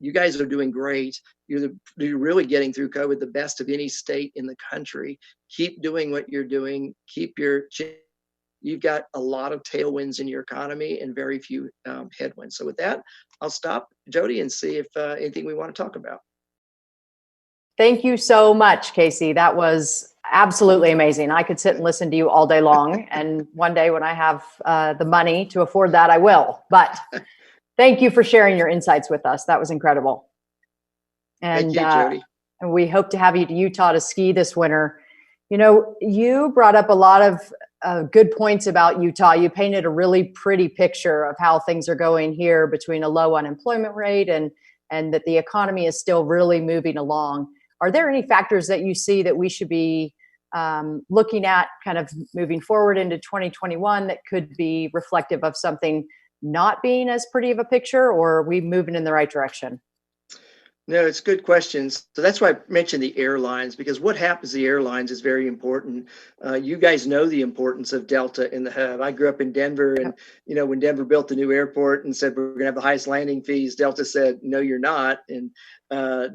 you guys are doing great. You're really getting through COVID the best of any state in the country. Keep doing what you're doing. Keep your chin. You've got a lot of tailwinds in your economy and very few headwinds. So with that, I'll stop, Jody, and see if anything we want to talk about. Thank you so much, Casey. That was absolutely amazing. I could sit and listen to you all day long. And one day when I have the money to afford that, I will. But thank you for sharing your insights with us. That was incredible. And, thank you, Jody. And we hope to have you to Utah to ski this winter. You know, you brought up a lot of good points about Utah. You painted a really pretty picture of how things are going here between a low unemployment rate and that the economy is still really moving along. Are there any factors that you see that we should be looking at kind of moving forward into 2021 that could be reflective of something not being as pretty of a picture, or are we moving in the right direction? No, it's good questions. So that's why I mentioned the airlines, because what happens to the airlines is very important. You guys know the importance of Delta in the hub. I grew up in Denver, and you know, when Denver built the new airport and said we're going to have the highest landing fees, Delta said, no, you're not. And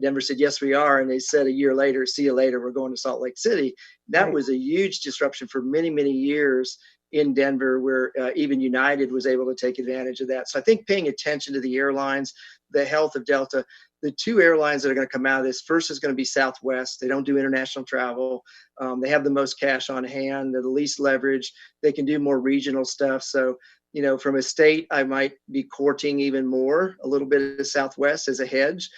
Denver said, yes, we are. And they said a year later, see you later, we're going to Salt Lake City. That was a huge disruption for many, many years in Denver, where even United was able to take advantage of that. So I think paying attention to the airlines, the health of Delta. The two airlines that are going to come out of this, first is going to be Southwest. They don't do international travel. They have the most cash on hand. They're the least leverage. They can do more regional stuff. So, you know, from a state, I might be courting even more, a little bit of Southwest as a hedge.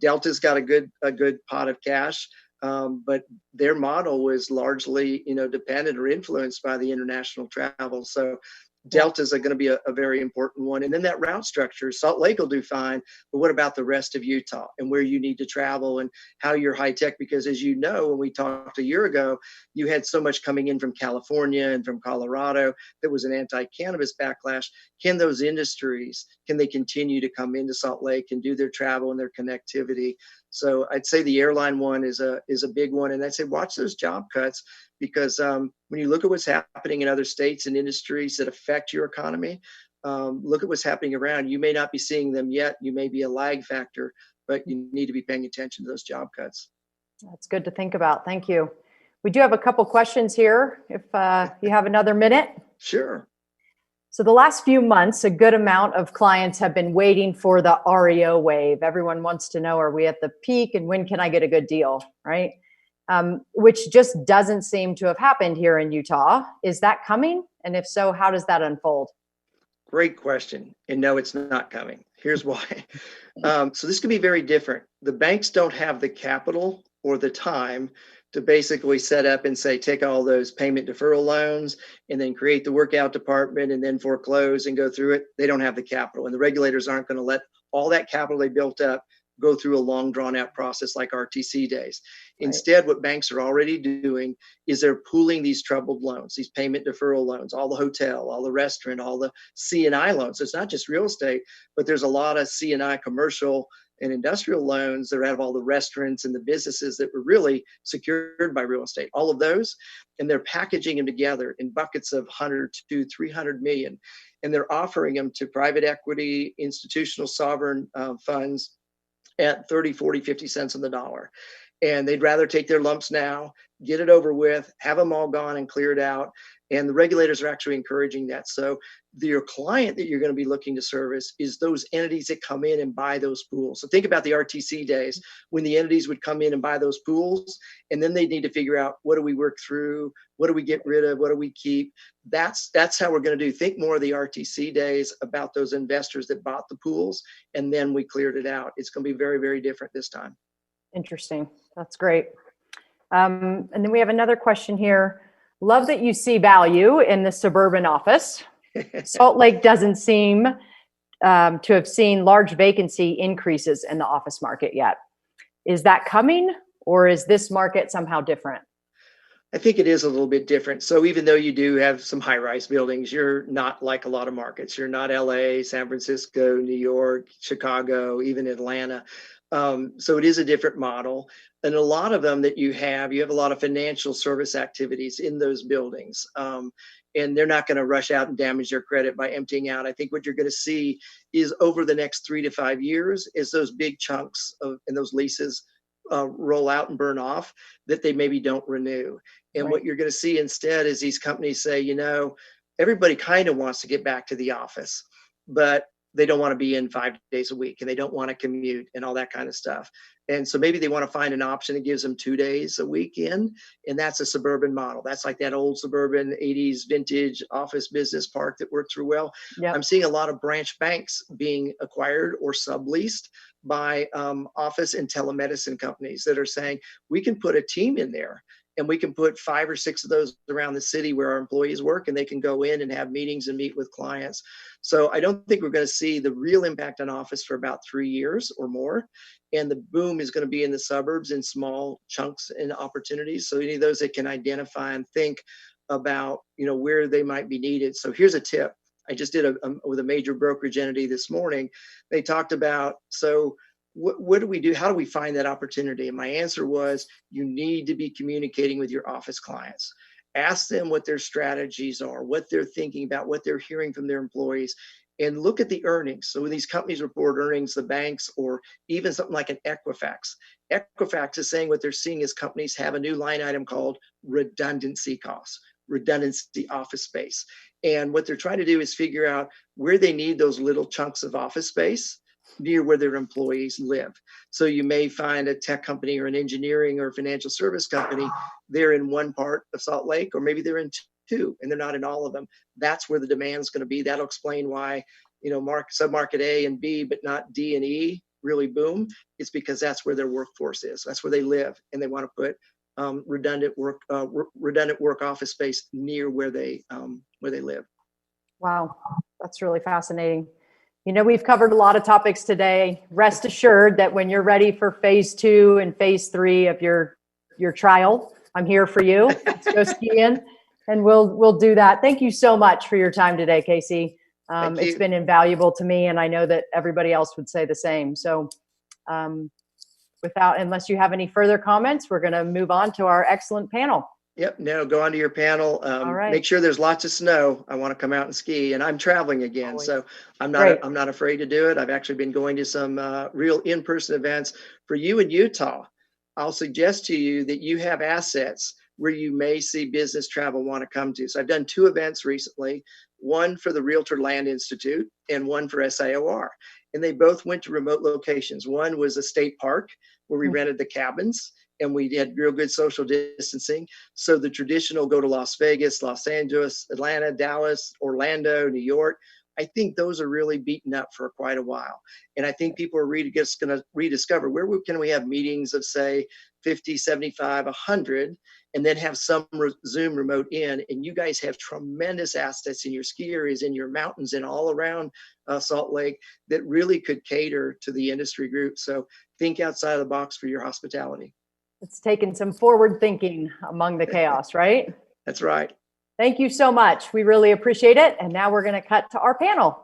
Delta's got a good pot of cash, but their model was largely, you know, dependent or influenced by the international travel. So Deltas are going to be a very important one. And then that route structure, Salt Lake will do fine, but what about the rest of Utah and where you need to travel and how you're high tech? Because as you know, when we talked a year ago, you had so much coming in from California and from Colorado. There was an anti-cannabis backlash. Can those industries, can they continue to come into Salt Lake and do their travel and their connectivity? So I'd say the airline one is a big one. And I'd say watch those job cuts, because when you look at what's happening in other states and industries that affect your economy, look at what's happening around. You may not be seeing them yet. You may be a lag factor, but you need to be paying attention to those job cuts. That's good to think about. Thank you. We do have a couple questions here, if you have another minute. Sure. So the last few months, a good amount of clients have been waiting for the REO wave. Everyone wants to know, are we at the peak and when can I get a good deal, right? Which just doesn't seem to have happened here in Utah. Is that coming? And if so, how does that unfold? Great question. And no, it's not coming. Here's why. So this could be very different. The banks don't have the capital or the time to basically set up and say, take all those payment deferral loans and then create the workout department and then foreclose and go through it. They don't have the capital, and the regulators aren't going to let all that capital they built up go through a long drawn out process like RTC days. Instead, what banks are already doing is they're pooling these troubled loans, these payment deferral loans, all the hotel, all the restaurant, all the C&I loans. So it's not just real estate, but there's a lot of C&I commercial and industrial loans that have all the restaurants and the businesses that were really secured by real estate, all of those. And they're packaging them together in buckets of 100 to 300 million. And they're offering them to private equity, institutional sovereign funds at 30, 40, 50 cents on the dollar. And they'd rather take their lumps now, get it over with, have them all gone and cleared out. And the regulators are actually encouraging that. So your client that you're going to be looking to service is those entities that come in and buy those pools. So think about the RTC days when the entities would come in and buy those pools, and then they need to figure out, what do we work through? What do we get rid of? What do we keep? That's how we're going to do. Think more of the RTC days about those investors that bought the pools, and then we cleared it out. It's going to be very, very different this time. Interesting. That's great. And then we have another question here. Love that you see value in the suburban office. Salt Lake doesn't seem to have seen large vacancy increases in the office market yet. Is that coming, or is this market somehow different? I think it is a little bit different. So even though you do have some high-rise buildings, you're not like a lot of markets. You're not LA, San Francisco, New York, Chicago, even Atlanta. So it is a different model. And a lot of them that you have a lot of financial service activities in those buildings. and they're not going to rush out and damage their credit by emptying out. I think what you're going to see is over the next 3 to 5 years, is those big chunks of and those leases roll out and burn off, that they maybe don't renew. And Right. what you're going to see instead is these companies say, everybody kind of wants to get back to the office, but they don't want to be in 5 days a week, and they don't want to commute and all that kind of stuff. And so maybe they want to find an option that gives them 2 days a week in, and that's a suburban model. That's like that old suburban 80s vintage office business park that worked through well. Yep. I'm seeing a lot of branch banks being acquired or subleased by office and telemedicine companies that are saying, we can put a team in there, and we can put 5 or 6 of those around the city where our employees work, and they can go in and have meetings and meet with clients. So I don't think we're going to see the real impact on office for about 3 years or more. And the boom is going to be in the suburbs in small chunks and opportunities. So any of those that can identify and think about, where they might be needed. So here's a tip. I just did with a major brokerage entity this morning. They talked about, so what do we do? How do we find that opportunity? And my answer was, you need to be communicating with your office clients. Ask them what their strategies are, what they're thinking about, what they're hearing from their employees, and look at the earnings. So when these companies report earnings, the banks, or even something like an Equifax is saying what they're seeing is companies have a new line item called redundancy costs, redundancy office space. And what they're trying to do is figure out where they need those little chunks of office space near where their employees live. So you may find a tech company or an engineering or financial service company, they're in one part of Salt Lake, or maybe they're in two, and they're not in all of them. That's where the demand is going to be. That'll explain why, submarket A and B, but not D and E really boom. It's because that's where their workforce is. That's where they live, and they want to put redundant work office space near where they live. Wow, that's really fascinating. We've covered a lot of topics today. Rest assured that when you're ready for phase 2 and phase 3 of your trial, I'm here for you. Let's go skiing, and we'll do that. Thank you so much for your time today, Casey. It's been invaluable to me, and I know that everybody else would say the same. So unless you have any further comments, we're going to move on to our excellent panel. Yep. No, go on to your panel. All right. Make sure there's lots of snow. I want to come out and ski, and I'm traveling again. Always. So I'm not afraid to do it. I've actually been going to some real in-person events. For you in Utah, I'll suggest to you that you have assets where you may see business travel want to come to. So I've done 2 events recently, one for the Realtor Land Institute and one for SIOR. And they both went to remote locations. One was a state park where we rented the cabins, and we had real good social distancing. So the traditional go to Las Vegas, Los Angeles, Atlanta, Dallas, Orlando, New York, I think those are really beaten up for quite a while. And I think people are just going to rediscover where can we have meetings of, say, 50, 75, 100, and then have some Zoom remote in. And you guys have tremendous assets in your ski areas, in your mountains, and all around Salt Lake that really could cater to the industry group. So think outside of the box for your hospitality. It's taken some forward thinking among the chaos, right? That's right. Thank you so much. We really appreciate it. And now we're going to cut to our panel.